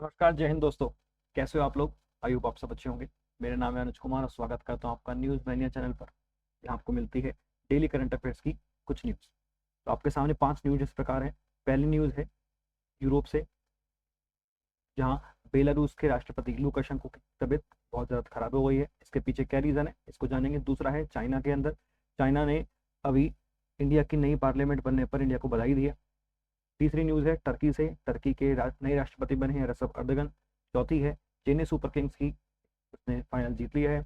नमस्कार, जय हिंद दोस्तों। कैसे हो आप लोग? आई होप आप सब अच्छे होंगे। मेरा नाम है अनुज कुमार और स्वागत करता हूं आपका न्यूज़ मैनिया चैनल पर। यहाँ आपको मिलती है डेली करंट अफेयर्स की कुछ न्यूज़। तो आपके सामने 5 न्यूज़ इस प्रकार है। पहली न्यूज़ है यूरोप से, जहाँ बेलारूस के राष्ट्रपति लुकाशेंको की तबीयत बहुत ज़्यादा खराब हो गई है। इसके पीछे क्या रीज़न है, इसको जानेंगे। दूसरा है चाइना के अंदर, चाइना ने अभी इंडिया की नई पार्लियामेंट बनने पर इंडिया को बधाई दी है। तीसरी न्यूज़ है टर्की से, टर्की के नए राष्ट्रपति बने हैं रसब अर्दगन। चौथी है चेन्नई सुपर किंग्स की, उसने फाइनल जीत लिया है।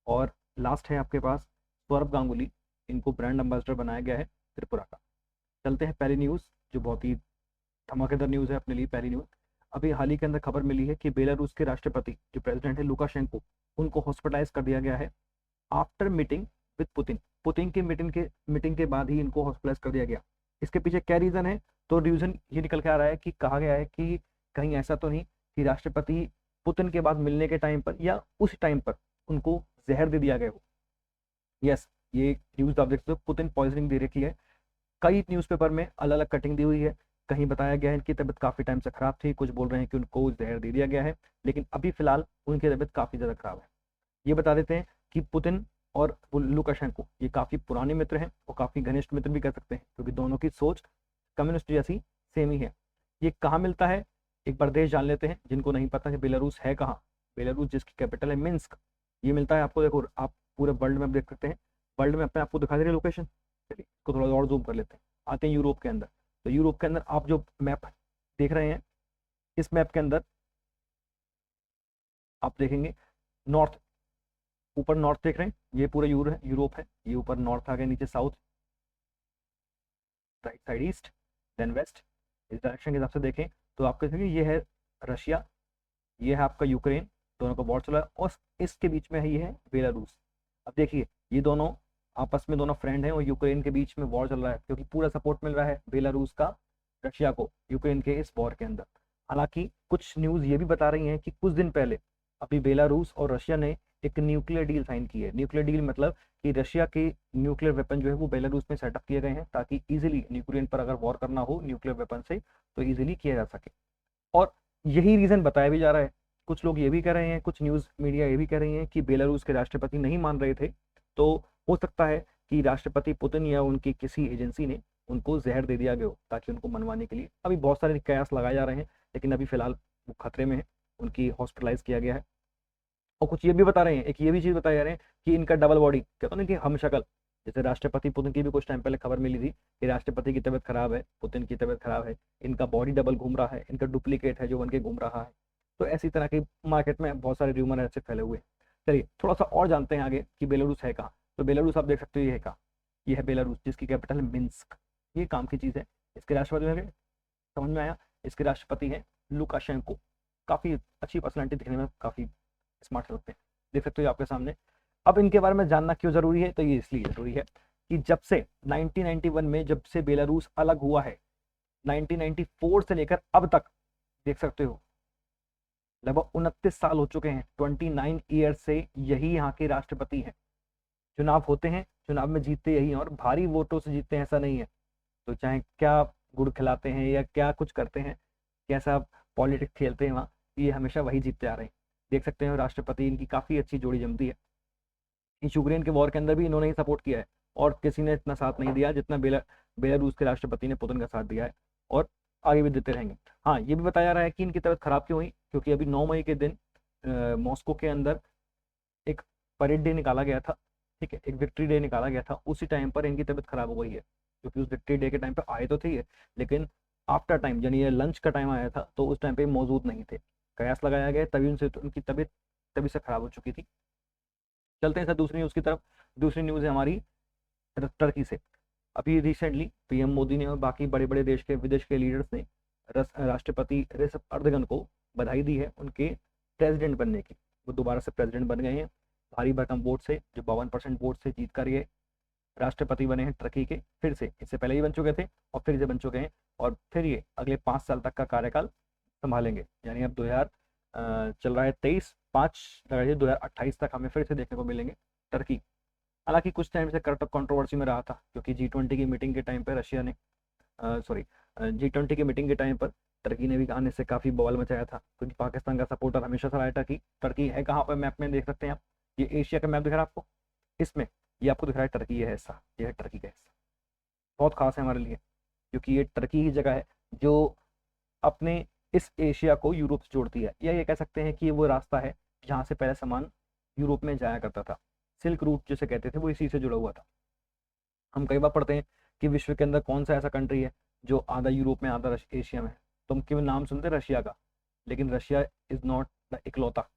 और लास्ट है आपके पास सौरभ गांगुली, इनको ब्रांड एम्बेसडर बनाया गया है त्रिपुरा का। चलते हैं पहली न्यूज़, जो बहुत ही धमाकेदार न्यूज़ है अपने लिए। पहली न्यूज़, अभी हाल ही के अंदर खबर मिली है कि बेलारूस के राष्ट्रपति जो प्रेसिडेंट है लुकाशेंको, उनको हॉस्पिटलाइज कर दिया गया है after meeting with Putin. Putin की मीटिंग के बाद ही इनको हॉस्पिटलाइज कर दिया गया। इसके पीछे क्या रीज़न है? तो रीज़न ये निकल के आ रहा है कि कहा गया है कि कहीं ऐसा तो नहीं कि राष्ट्रपति पुतिन के बाद मिलने के टाइम पर या उस टाइम पर उनको जहर दे दिया गया हो। यस, ये न्यूज़ आप देखते हो, पुतिन पॉइजनिंग दे रखी है। कई न्यूज़पेपर में अलग अलग कटिंग दी हुई है। कहीं बताया गया है इनकी तबीयत काफ़ी टाइम से खराब थी, कुछ बोल रहे हैं कि उनको जहर दे दिया गया है, लेकिन अभी फिलहाल उनकी तबीयत काफ़ी ज़्यादा खराब है। ये बता देते हैं कि पुतिन और लुकाशेंको ये काफ़ी पुराने मित्र हैं और काफ़ी घनिष्ठ मित्र भी कह सकते हैं, क्योंकि दोनों की सोच कम्युनिस्ट जैसी सेम ही है। ये कहाँ मिलता है, एक बार देश जान लेते हैं जिनको नहीं पता है बेलारूस है कहाँ। बेलारूस जिसकी कैपिटल है मिन्स्क, ये मिलता है आपको। देखो, आप पूरे वर्ल्ड में देख सकते हैं, वर्ल्ड में अपने आपको दिखा दे रही है लोकेशन। चलिए इसको थोड़ा और जूम कर लेते हैं, आते हैं यूरोप के अंदर। तो यूरोप के अंदर आप जो मैप देख रहे हैं, इस मैप के अंदर आप देखेंगे नॉर्थ, ऊपर नॉर्थ देख रहे हैं, ये पूरा यूरोप है। ये ऊपर नॉर्थ आ गया, नीचे south, right side east, then west. इस डायरेक्शन के हिसाब से देखें तो आपको देखेंगे ये है रशिया, ये है आपका यूक्रेन, दोनों का वॉर चला है। और इसके बीच में है ये है बेलारूस। अब देखिए, ये दोनों आपस में दोनों फ्रेंड हैं और यूक्रेन के बीच में वॉर चल रहा है, क्योंकि पूरा सपोर्ट मिल रहा है बेलारूस का रशिया को यूक्रेन के इस वॉर के अंदर। हालांकि कुछ न्यूज़ ये भी बता रही हैं कि कुछ दिन पहले अभी बेलारूस और रशिया ने एक न्यूक्लियर डील साइन की है। न्यूक्लियर डील मतलब कि रशिया के न्यूक्लियर वेपन जो है वो बेलारूस में सेटअप किए गए हैं, ताकि इजीली यूक्रेन पर अगर वॉर करना हो न्यूक्लियर वेपन से तो इजीली किया जा सके। और यही रीजन बताया भी जा रहा है। कुछ लोग ये भी कह रहे हैं, कुछ न्यूज़ मीडिया ये भी कह रही हैं कि बेलारूस के राष्ट्रपति नहीं मान रहे थे, तो हो सकता है कि राष्ट्रपति पुतिन या उनकी किसी एजेंसी ने उनको जहर दे दिया गया हो, ताकि उनको मनवाने के लिए। अभी बहुत सारे कयास लगाए जा रहे हैं, लेकिन अभी फिलहाल वो खतरे में है, उनकी हॉस्पिटलाइज किया गया है। और कुछ ये भी बता रहे हैं, एक ये भी चीज़ बताई जा रही है कि इनका डबल बॉडी, कहते हैं कि हम शक्ल। जैसे राष्ट्रपति पुतिन की भी कुछ टाइम पहले खबर मिली थी कि राष्ट्रपति की तबीयत खराब है, पुतिन की तबीयत खराब है, इनका बॉडी डबल घूम रहा है, इनका डुप्लीकेट है जो बन के घूम रहा है। तो ऐसी तरह की मार्केट में बहुत सारे र्यूमर ऐसे फैले हुए हैं। चलिए थोड़ा सा और जानते हैं आगे कि बेलारूस है कहाँ। तो बेलारूस आप देख सकते हो, ये है कहाँ, ये है बेलारूस, जिसकी कैपिटल है मिन्स्क। ये काम की चीज़ है। इसके राष्ट्रपति में समझ में आया, इसके राष्ट्रपति हैं लुकाशेंको। काफ़ी अच्छी पर्सनैलिटी, दिखने में काफ़ी स्मार्ट लगते हैं, देख सकते हो आपके सामने। अब इनके बारे में जानना क्यों जरूरी है? तो ये इसलिए जरूरी है कि जब से 1991 में जब से बेलारूस अलग हुआ है, 1994 से लेकर अब तक देख सकते हो लगभग 29 साल हो चुके हैं। 29 ईयर से यही यहाँ के राष्ट्रपति हैं। चुनाव होते हैं, चुनाव में जीतते यही हैं, और भारी वोटों से जीतते हैं ऐसा नहीं है। तो चाहे क्या गुड़ खिलाते हैं या क्या कुछ करते हैं, कैसा पॉलिटिक्स खेलते हैं वहाँ, ये हमेशा वही जीतते आ रहे हैं। देख सकते हैं राष्ट्रपति, इनकी काफ़ी अच्छी जोड़ी जमती है। इस यूक्रेन के वॉर के अंदर भी इन्होंने ही सपोर्ट किया है, और किसी ने इतना साथ नहीं दिया जितना बेलारूस के राष्ट्रपति ने पुतिन का साथ दिया है, और आगे भी देते रहेंगे। हाँ, ये भी बताया जा रहा है कि इनकी तबीयत खराब क्यों हुई, क्योंकि अभी 9 मई के दिन मॉस्को के अंदर एक परेड डे निकाला गया था। ठीक है, एक विक्ट्री डे निकाला गया था, उसी टाइम पर इनकी तबीयत खराब हो गई है। क्योंकि उस विक्ट्री डे के टाइम पर आए तो थे ये, लेकिन आफ्टर टाइम, यानी ये लंच का टाइम आया था, तो उस टाइम पे मौजूद नहीं थे। कयास लगाया गया, तभी उनसे उनकी तबीयत तभी से खराब हो चुकी थी। चलते हैं सर दूसरी न्यूज़ की तरफ। दूसरी न्यूज़ है हमारी टर्की से। अभी रिसेंटली पीएम मोदी ने और बाकी बड़े बड़े देश के विदेश के लीडर्स ने राष्ट्रपति रेसेप अर्दगन को बधाई दी है उनके प्रेसिडेंट बनने की। वो दोबारा से प्रेसिडेंट बन गए हैं, भारी भरकम वोट से, जो 52% वोट से जीत कर ये राष्ट्रपति बने हैं टर्की के। फिर से, इससे पहले ही बन चुके थे और फिर से बन चुके हैं, और फिर ये अगले 5 साल तक का कार्यकाल संभालेंगे। यानी अब 2000 चल रहा है 23/5 लगाइए 2028 तक हमें फिर से देखने को मिलेंगे टर्की। हालांकि कुछ टाइम से कंट्रोवर्सी में रहा था, क्योंकि G20 की मीटिंग के टाइम पर रशिया ने, सॉरी, G20 की मीटिंग के टाइम पर टर्की ने भी आने से काफ़ी बवाल मचाया था, क्योंकि पाकिस्तान का सपोर्टर हमेशा से रहा है टर्की। टर्की है कहाँ पर मैप में देख सकते हैं आप, ये एशिया का मैप दिख रहा है आपको, इसमें ये आपको दिख रहा है टर्की, ये है हिस्सा, ये है टर्की का हिस्सा। बहुत खास है हमारे लिए, क्योंकि ये टर्की ही जगह है जो अपने इस एशिया को यूरोप से जोड़ती है, या ये कह सकते हैं कि वो रास्ता है जहाँ से पहले सामान यूरोप में जाया करता था। सिल्क रूट जिसे कहते थे वो इसी से जुड़ा हुआ था। हम कई बार पढ़ते हैं कि विश्व के अंदर कौन सा ऐसा कंट्री है जो आधा यूरोप में आधा एशिया में है, तो हम केवल नाम सुनते हैं रशिया का, लेकिन रशिया इज नॉट द इकलौता,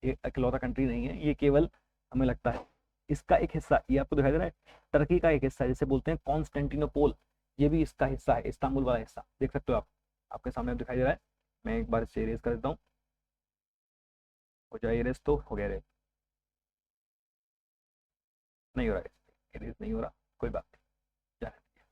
ये इकलौता कंट्री नहीं है, ये केवल हमें लगता है इसका एक हिस्सा, ये आपको दिखाई दे रहा है टर्की का एक हिस्सा है, जिसे बोलते हैं कॉन्स्टेंटिनोपोल, ये भी इसका हिस्सा है, इस्तांबुल वाला हिस्सा देख सकते हो आप, आपके सामने दिखाई दे रहा है। मैं एक बार इसे इरेज कर देता हूँ, हो जाए इरेज, तो हो गया इरेज, नहीं हो रहा इरेज नहीं हो रहा, कोई बात नहीं, जाने दीजिए।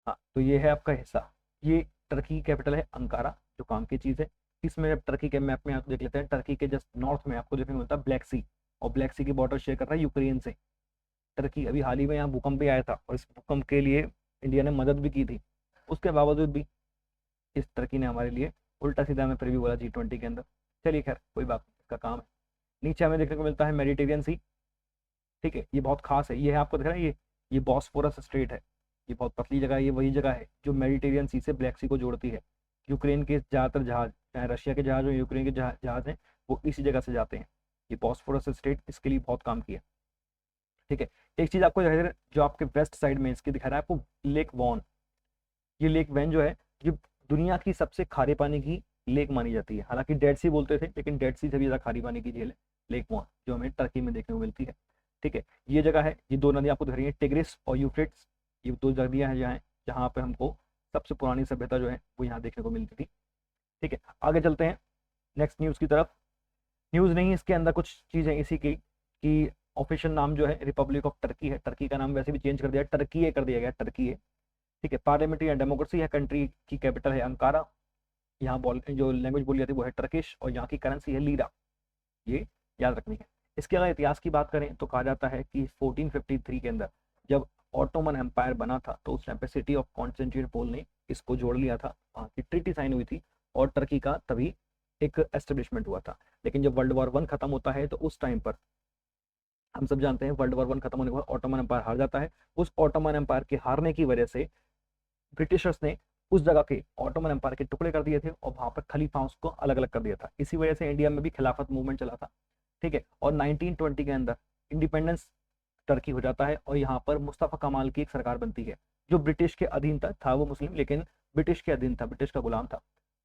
हाँ, तो ये है आपका हिस्सा, ये टर्की की कैपिटल है अंकारा, जो काम की चीज़ है। इसमें अब टर्की के मैप में आप देख लेते हैं, टर्की के जस्ट नॉर्थ में आपको देखने को मिलता है ब्लैक सी, और ब्लैक सी की बॉर्डर शेयर कर रहा है यूक्रेन से टर्की। अभी हाल ही में यहाँ भूकंप भी आया था, और इस भूकंप के लिए इंडिया ने मदद भी की थी, उसके बावजूद भी इस टर्की ने हमारे लिए उल्टा सीधा में फिर भी बोला G20 के अंदर। चलिए खैर कोई बात नहीं, इसका काम है। नीचे हमें देखने को मिलता है मेडिटेरियन सी, ठीक है, ये बहुत खास है, ये है आपको दिख रहा है, ये बॉस्फोरस स्ट्रेट है, ये बहुत पतली जगह है, ये वही जगह है जो मेडिटेरियन सी से ब्लैक सी को जोड़ती है। यूक्रेन के ज़्यादातर जहाज, चाहे रशिया के जहाज हो, यूक्रेन के जहाज हैं, वो इसी जगह से जाते हैं। ये बॉस्फोरस स्ट्रेट इसके लिए बहुत काम किया, ठीक है। एक चीज़ आपको दिखाई दे रहा है, जो आपके वेस्ट साइड में इसकी दिखा रहा है आपको, लेक वॉन, ये लेक वैन जो है, ये दुनिया की सबसे खारे पानी की लेक मानी जाती है। हालांकि डेड सी बोलते थे, लेकिन डेड सी से भी ज़्यादा खारी पानी की झील है लेक वॉन, जो हमें टर्की में देखने को मिलती है, ठीक है। ये जगह है, ये दो नदियाँ आपको दिख रही हैं, टिग्रिस और यूफ्रेट्स, ये दो नदियाँ हैं जहाँ जहाँ पे हमको सबसे पुरानी सभ्यता जो है वो यहाँ देखने को मिलती थी, ठीक है। आगे चलते हैं नेक्स्ट न्यूज़ की तरफ। न्यूज़ नहीं, इसके अंदर कुछ चीज़ें इसी की कि ऑफिशियल नाम जो है रिपब्लिक ऑफ टर्की है, टर्की का नाम वैसे भी चेंज कर दिया, टर्की कर दिया गया, टर्की है, ठीक है। पार्लियामेंट्री एंड डेमोक्रेसी है, कंट्री की कैपिटल है अंकारा, यहाँ जो लैंग्वेज बोली जाती है वो है टर्किश, और यहाँ की करेंसी है लीरा, ये याद रखनी है। इसके अलावा इतिहास की बात करें तो कहा जाता है कि 1453 के अंदर जब ऑटोमन एम्पायर बना था, तो उस टाइम पे सिटी ऑफ कॉन्स्टेंटिनोपल ने इसको जोड़ लिया था, वहाँ की ट्रीटी साइन हुई थी, और टर्की का तभी एक एस्टेब्लिशमेंट हुआ था। लेकिन जब वर्ल्ड वॉर 1 खत्म होता है, तो उस टाइम पर हम सब जानते हैं वर्ल्ड वॉर 1 खत्म होने के बाद ऑटोमन एम्पायर हार जाता है। उस ऑटोमन एम्पायर के हारने की वजह से ब्रिटिशर्स ने उस जगह के ऑटोमन एम्पायर के टुकड़े कर दिए थे, और वहाँ पर खलीफा को अलग अलग कर दिया था। इसी वजह से इंडिया में भी खिलाफत मूवमेंट चला था, ठीक है। और 1920 के अंदर इंडिपेंडेंस टर्की हो जाता है, और यहाँ पर मुस्तफ़ा कमाल की एक सरकार बनती है, जो ब्रिटिश के अधीन था वो मुस्लिम, लेकिन ब्रिटिश के अधीन था, ब्रिटिश का गुलाम था।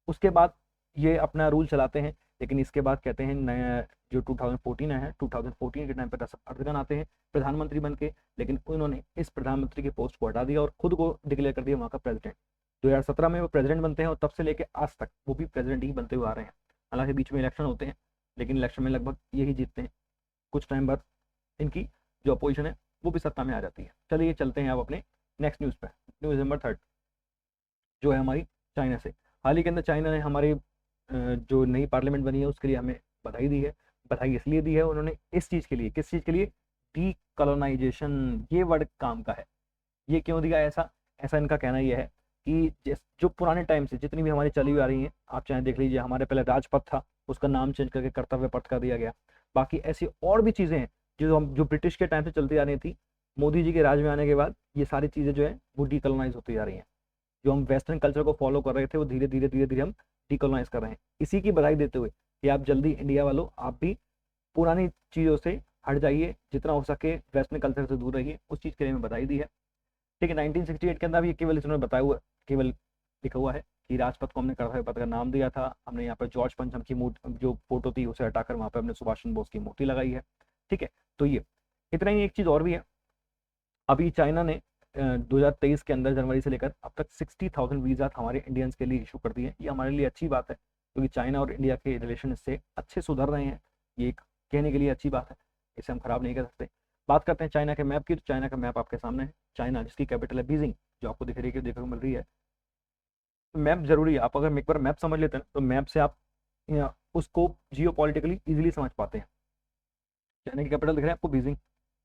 उसके बाद ये अपना रूल चलाते हैं, लेकिन इसके बाद कहते हैं नया जो 2014 है, 2014 के टाइम पर अर्दगन आते हैं प्रधानमंत्री बन के, लेकिन उन्होंने इस प्रधानमंत्री के पोस्ट को हटा दिया और खुद को डिक्लेयर कर दिया वहाँ का प्रेसिडेंट। 2017 में वो प्रेसिडेंट बनते हैं, और तब से लेकर आज तक वो भी प्रेसिडेंट ही बनते हुए आ रहे हैं। हालांकि बीच में इलेक्शन होते हैं, लेकिन इलेक्शन में लगभग यही जीतते हैं, कुछ टाइम बाद इनकी जो अपोजिशन है वो भी सत्ता में आ जाती है। चलिए चलते हैं अब अपने नेक्स्ट न्यूज़ पे। न्यूज़ नंबर 3 जो है हमारी चाइना से। हाल ही के अंदर चाइना ने हमारी जो नई पार्लियामेंट बनी है उसके लिए हमें बधाई दी है। बधाई इसलिए दी है उन्होंने, इस चीज़ के लिए, किस चीज़ के लिए, डीकॉलोनाइजेशन, ये वर्ड काम का है। ये क्यों दिया ऐसा, ऐसा इनका कहना यह है कि जो पुराने टाइम से जितनी भी हमारी चली हुई आ रही हैं, आप चाहे देख लीजिए, हमारे पहले राजपथ था, उसका नाम चेंज करके कर्तव्य पथ कर दिया गया। बाकी ऐसी और भी चीज़ें हैं जो ब्रिटिश के टाइम से चलती आ रही थी, मोदी जी के राज में आने के बाद ये सारी चीज़ें जो है वो डीकॉलोनाइज होती जा रही हैं। जो हम वेस्टर्न कल्चर को फॉलो कर रहे थे वो धीरे धीरे धीरे धीरे हम डीकॉलोनाइज कर रहे हैं। इसी की बधाई देते हुए कि आप जल्दी इंडिया वालों, आप भी पुरानी चीज़ों से हट जाइए, जितना हो सके वेस्टर्न कल्चर से दूर रहिए, उस चीज़ के लिए हमें बधाई दी है, ठीक है। 1968 के अंदर ये केवल इन्होंने बताया हुआ, केवल लिखा हुआ है कि राजपथ को हमने कर्तव्य पथ का नाम दिया था। हमने यहाँ पर जॉर्ज पंचम की जो फोटो थी उसे हटाकर वहाँ पर हमने सुभाष चंद्र बोस की मूर्ति लगाई है, ठीक है। तो ये इतना ही, एक चीज़ और भी है, अभी चाइना ने 2023 के अंदर जनवरी से लेकर अब तक 60,000 वीज़ा हमारे इंडियंस के लिए इशू कर दिए। ये हमारे लिए अच्छी बात है, क्योंकि चाइना और इंडिया के रिलेशन इससे अच्छे सुधर रहे हैं। ये एक कहने के लिए अच्छी बात है, इसे हम खराब नहीं कर सकते। बात करते हैं चाइना के मैप की, तो चाइना का मैप आपके सामने है। चाइना जिसकी कैपिटल है बीजिंग, जो आपको दिख रही है, देखने को मिल रही है। मैप जरूरी है, आप अगर एक बार मैप समझ लेते हैं तो मैप से आप उसको जियो पॉलिटिकली ईजिली समझ पाते हैं। चाइना की कैपिटल दिख रहा है आपको बीजिंग,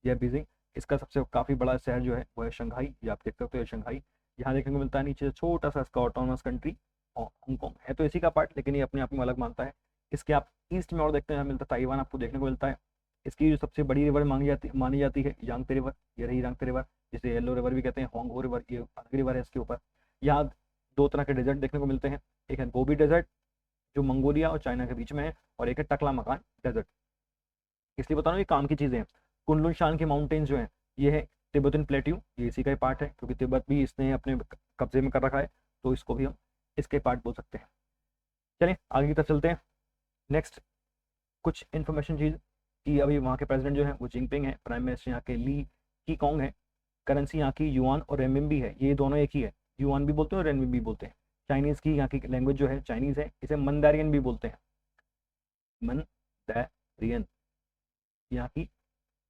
यह बीजिंग। इसका सबसे काफ़ी बड़ा शहर जो है वो है शंघाई, ये आप देख सकते हो शंघाई। यहाँ देखने को मिलता है नीचे छोटा सा इसका ऑटोनमस कंट्री हांगकॉन्ग है, तो इसी का पार्ट, लेकिन ये अपने आप में अलग मानता है। इसके आप ईस्ट में और देखते हैं मिलता है ताइवान आपको देखने को मिलता है। इसकी जो सबसे बड़ी रिवर मानी जाती है यांगते रिवर, ये रही यांगते रिवर, जिसे येलो रिवर भी कहते हैं, होंगहो रिवर, ये अलग रिवर है इसके ऊपर। यहाँ दो तरह के डेजर्ट देखने को मिलते हैं, एक है गोबी डेजर्ट जो मंगोलिया और चाइना के बीच में है, और एक है टकला मकान डेजर्ट। इसलिए बता रहा हूँ ये काम की चीज़ें हैं। कुनलुन शान के माउंटेन्स जो हैं ये है तिब्बतन प्लेट्यू, ये इसी का ही पार्ट है, क्योंकि तिब्बत भी इसने अपने कब्जे में कर रखा है, तो इसको भी हम इसके पार्ट बोल सकते हैं। चलिए आगे की तरफ चलते हैं। नेक्स्ट कुछ इन्फॉर्मेशन चीज़ कि अभी वहाँ के प्रेसिडेंट जो है वो जिनपिंग है, प्राइम मिनिस्टर यहाँ के ली की कॉन्ग है, करेंसी यहाँ की युआन और रेनमिनबी है, ये दोनों एक ही है, युआन भी बोलते हैं और रेनमिनबी बोलते हैं। चाइनीज़ की यहाँ की लैंग्वेज जो है चाइनीज़ है, इसे मंदारियन भी बोलते हैं, मंदारियन यहाँ की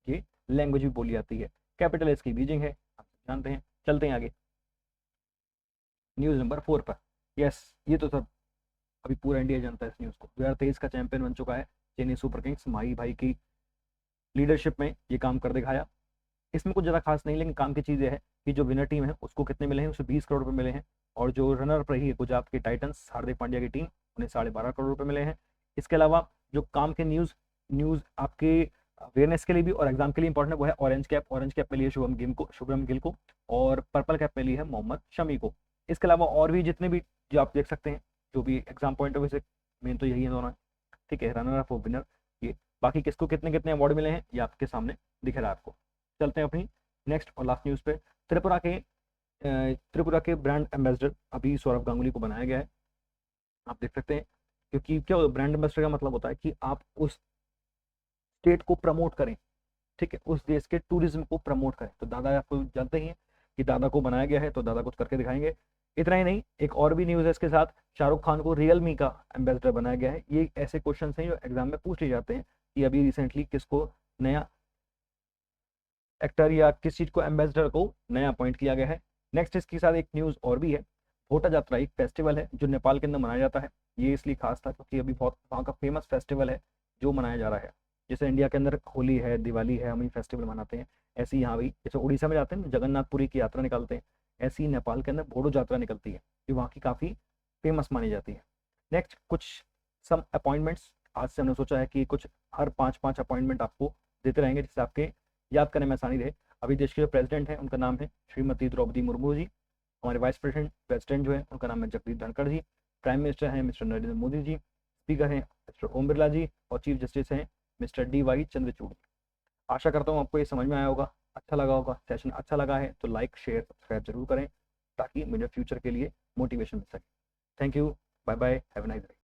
ये लैंग्वेज भी बोली जाती है। कैपिटल इसकी बीजिंग है, आप जानते हैं। चलते हैं आगे न्यूज़ नंबर 4 पर। यस, ये तो सब अभी पूरा इंडिया जानता है इस न्यूज़ को। 2023 का चैंपियन बन चुका है चेन्नई सुपर किंग्स, माही भाई की लीडरशिप में ये काम कर दिखाया। इसमें कुछ ज़्यादा खास नहीं, लेकिन काम की चीज़ ये है कि जो विनर टीम है उसको कितने मिले हैं, उसे 20 करोड़ रुपये मिले हैं, और जो रनर अप रही है गुजरात के टाइटंस हार्दिक पांड्या की टीम, उन्हें 12.5 करोड़ रुपये मिले हैं। इसके अलावा जो काम के न्यूज़ आपके अवेयरनेस के लिए भी और एग्जाम के लिए इंपॉर्टेंट है, वो है ऑरेंज कैप मिली है शुभम गिल को, और पर्पल कैप मिली है मोहम्मद शमी को। इसके अलावा और भी जितने भी जो आप देख सकते हैं, जो भी एग्जाम पॉइंट ऑफ व्यू से मेन तो यही है दोनों, ठीक है, रनर अप और विनर ये। बाकी किसको कितने कितने अवार्ड मिले हैं ये आपके सामने दिख रहा है आपको। चलते हैं अपनी नेक्स्ट और लास्ट न्यूज़ पे। त्रिपुरा के ब्रांड एम्बेसडर अभी सौरव गांगुली को बनाया गया है, आप देख सकते हैं। क्योंकि क्या ब्रांड एम्बेसडर का मतलब होता है कि आप उस स्टेट को प्रमोट करें, ठीक है, उस देश के टूरिज्म को प्रमोट करें। तो दादा आपको जानते ही हैं कि दादा को बनाया गया है, तो दादा कुछ करके दिखाएंगे। इतना ही नहीं, एक और भी न्यूज़ है इसके साथ, शाहरुख खान को रियलमी का एम्बेसडर बनाया गया है। ये ऐसे क्वेश्चन हैं जो एग्जाम में पूछ लिए जाते हैं कि अभी रिसेंटली किसको नया एक्टर या किस चीज़ को एम्बेसडर को नया अपॉइंट किया गया है। नेक्स्ट इसके साथ एक न्यूज़ और भी है, भोटा यात्रा एक फेस्टिवल है जो नेपाल के अंदर मनाया जाता है। ये इसलिए खास था क्योंकि अभी बहुत वहाँ का फेमस फेस्टिवल है जो मनाया जा रहा है। जैसे इंडिया के अंदर होली है, दिवाली है, हम ये फेस्टिवल मनाते हैं, ऐसे ही यहाँ भी जैसे उड़ीसा में जाते हैं जगन्नाथपुरी की यात्रा निकालते हैं, ऐसे ही नेपाल के अंदर बोडो यात्रा निकलती है जो वहाँ की काफ़ी फेमस मानी जाती है। नेक्स्ट कुछ सम अपॉइंटमेंट्स, आज से हमने सोचा है कि कुछ हर 5-5 अपॉइंटमेंट आपको देते रहेंगे जिससे आपके याद करने में आसानी रहे। अभी देश के जो प्रेसिडेंट हैं उनका नाम है श्रीमती द्रौपदी मुर्मू जी, हमारे वाइस प्रेसिडेंट जो है उनका नाम है जगदीप धनखड़ जी, प्राइम मिनिस्टर हैं मिस्टर नरेंद्र मोदी जी, स्पीकर हैं मिस्टर ओम बिरला जी, और चीफ जस्टिस हैं मिस्टर DY चंद्रचूड़। आशा करता हूँ आपको ये समझ में आया होगा, अच्छा लगा होगा। सेशन अच्छा लगा है तो लाइक शेयर सब्सक्राइब जरूर करें ताकि मुझे फ्यूचर के लिए मोटिवेशन मिल सके। Thank you, bye bye, have a nice day.